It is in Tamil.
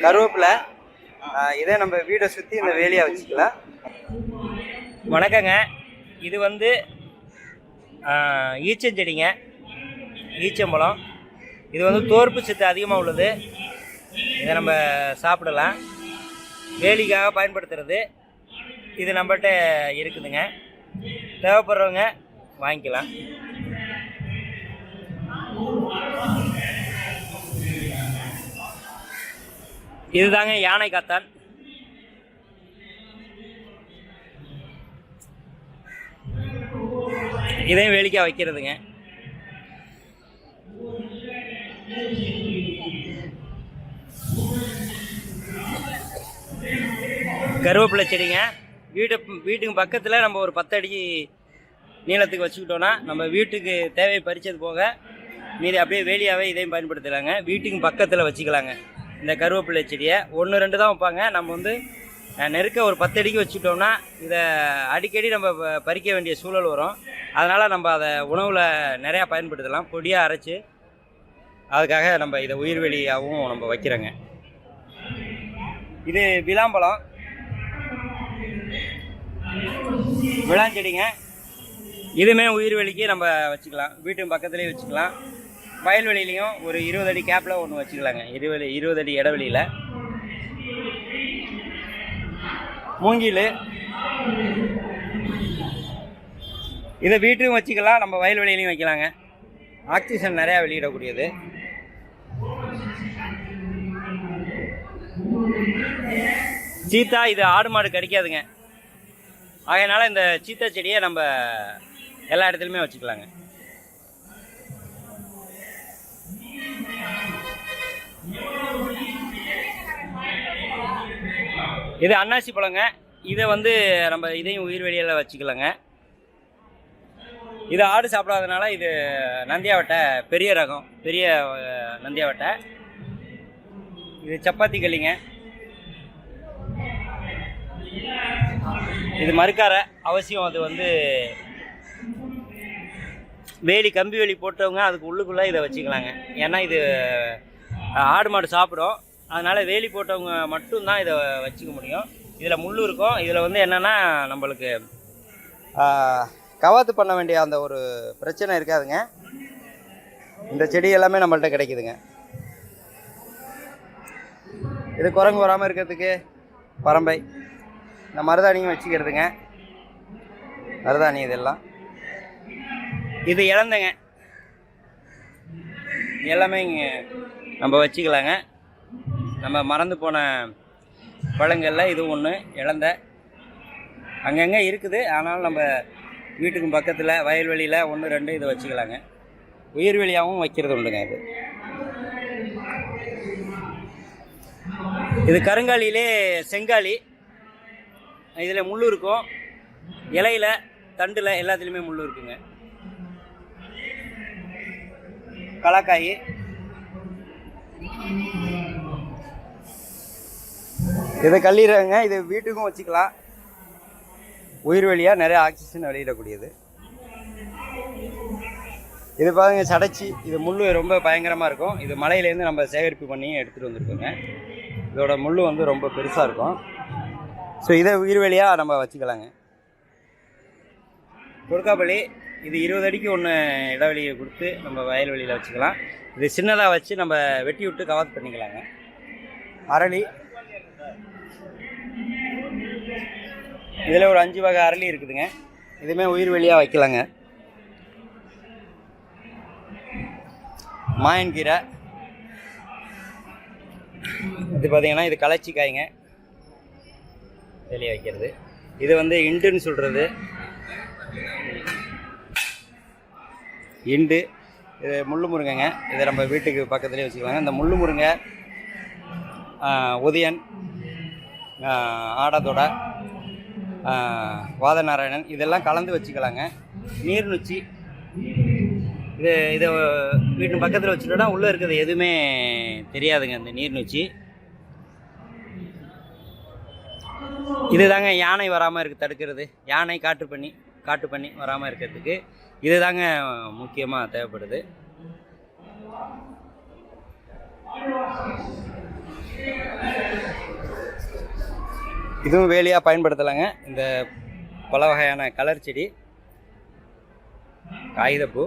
கருவேப்பிலை. இதே நம்ம வீடை சுற்றி இந்த வேலியாக வச்சுக்கலாம். வணக்கங்க. இது வந்து ஈச்சஞ்செடிங்க, ஈச்சம்பழம். இது வந்து தோற்பு சத்து அதிகமாக உள்ளது. இதை நம்ம சாப்பிடலாம், வேலிக்காக பயன்படுத்துறது. இது நம்மள்கிட்ட இருக்குதுங்க, தேவைப்படுறவங்க வாங்கிக்கலாம். இதுதாங்க யானை காத்தான். இதையும் வேலிக்காக வைக்கிறதுங்க. கருவேப்பிலை செடிங்க. வீட்டுக்கு பக்கத்தில் நம்ம ஒரு 10 அடி நீளத்துக்கு வச்சுக்கிட்டோன்னா நம்ம வீட்டுக்கு தேவை பறித்தது போக மீதி அப்படியே வேலியாகவே இதையும் பயன்படுத்தலாங்க. வீட்டுக்கு பக்கத்தில் வச்சுக்கலாங்க. இந்த கருவேப்பிலை செடியை 1-2 தான் வைப்பாங்க. நம்ம வந்து நெருக்க ஒரு 10 அடிக்கு வச்சுக்கிட்டோம்னா இதை அடிக்கடி நம்ம பறிக்க வேண்டிய சூழல் வரும். அதனால் நம்ம அதை உணவில் நிறையா பயன்படுத்தலாம், பொடியாக அரைச்சி. அதுக்காக நம்ம இதை உயிர்வெளியாகவும் நம்ம வைக்கிறோங்க. இது விளாம்பழம், விளாஞ்செடிங்க. இதுவுமே உயிர்வெளிக்கு நம்ம வச்சுக்கலாம், வீட்டுக்கு பக்கத்துலேயே வச்சுக்கலாம். வயல்வெளியிலையும் ஒரு 20 அடி கேப்பில் ஒன்று வச்சுக்கலாங்க, 20 அடி இடைவெளியில். மூங்கில், இதை வீட்டுக்கும் வச்சுக்கலாம், நம்ம வயல்வெளியிலையும் வைக்கலாங்க. ஆக்சிஜன் நிறையா வெளியிடக்கூடியது. சீத்தா இது ஆடு மாடு கடிக்காதுங்க. அதனால் இந்த சீத்தா செடியை நம்ம எல்லா இடத்துலையுமே வச்சுக்கலாங்க. இது அன்னாசி பழங்க. இதை வந்து நம்ம இதையும் உயிர்வெளியில் வச்சுக்கலாங்க. இது ஆடு சாப்பிடாதனால இது நந்தியாவட்டை, பெரிய ரகம், பெரிய நந்தியாவட்டை. இது சப்பாத்தி கல்லிங்க. இது மறுக்கார அவசியம். அது வந்து வேலி, கம்பி வேலி போட்டவங்க அதுக்கு உள்ளுக்குள்ளே இதை வச்சுக்கலாங்க. ஏன்னா இது ஆடு மாடு சாப்பிடும். அதனால் வேலி போட்டவங்க மட்டும்தான் இதை வச்சுக்க முடியும். இதில் முள் இருக்கும். இதில் வந்து என்னென்னா நம்மளுக்கு கவாத்து பண்ண வேண்டிய அந்த ஒரு பிரச்சனை இருக்காதுங்க. இந்த செடி எல்லாமே நம்மள்கிட்ட கிடைக்குதுங்க. இது குரங்கு வராமல் இருக்கிறதுக்கு பரம்பை. இந்த மருதாணியும் வச்சுக்கிறதுங்க, மருதாணி இதெல்லாம். இது இழந்தங்க, எல்லாமே இங்கே நம்ம வச்சுக்கலாங்க. நம்ம மறந்து போன பழங்களில் இது ஒன்று இழந்த அங்கங்கே இருக்குது. ஆனாலும் நம்ம வீட்டுக்கும் பக்கத்தில் வயல்வெளியில் 1-2 இதை வச்சுக்கலாங்க. உயிர்வெளியாகவும் வைக்கிறது உண்டுங்க. இது கருங்காலியிலே செங்காலி. இதில் முள் இருக்கும், இலையில், தண்டில் எல்லாத்துலேயுமே முள் இருக்குங்க. கலாக்காய், இதை கல்லீரங்க. இது வீட்டுக்கும் வச்சுக்கலாம், உயிர்வெளியாக நிறைய ஆக்சிஜன் வெளியிடக்கூடியது. இது பாருங்க சடைச்சி. இது முள் ரொம்ப பயங்கரமாக இருக்கும். இது மலையிலேருந்து நம்ம சேகரிப்பு பண்ணி எடுத்துகிட்டு வந்துருக்கோங்க. இதோட முள் வந்து ரொம்ப பெருசாக இருக்கும். ஸோ இதை உயிர்வெளியாக நம்ம வச்சுக்கலாங்க. கொடுக்காப்பள்ளி, இது 20 அடிக்கு ஒன்று இடைவெளியை கொடுத்து நம்ம வயல்வெளியில் வச்சுக்கலாம். இது சின்னதாக வச்சு நம்ம வெட்டி விட்டு கவாத் பண்ணிக்கலாங்க. அரளி, இதில் ஒரு 5 வகை அரளி இருக்குதுங்க. இதுவுமே உயிர்வெளியாக வைக்கலாங்க. மாயன்கீரை, இது பார்த்திங்கன்னா இது களைச்சி காய்ங்க, வெளியே வைக்கிறது. இது வந்து இண்டுன்னு சொல்கிறது, இண்டு. இது முள்ளு முருங்கைங்க. இதை நம்ம வீட்டுக்கு பக்கத்துலேயே வச்சுக்கலாங்க. இந்த முள்ளு முருங்கை, உதயன், ஆடத்தோடை, வாதநாராயணன் இதெல்லாம் கலந்து வச்சுக்கலாங்க. நீர்நுச்சி, இதை வீட்டு பக்கத்தில் வச்சுட்டோன்னா உள்ளே இருக்கிறது எதுவுமே தெரியாதுங்க. இந்த நீர்நுச்சி இது தாங்க யானை வராமல் தடுக்கிறது. யானை காட்டு பண்ணி வராமல் இருக்கிறதுக்கு இது தாங்க முக்கியமாக தேவைப்படுது. இதுவும் வேலியாக பயன்படுத்தலாங்க. இந்த பல வகையான கலர் செடி, காகிதப்பூ.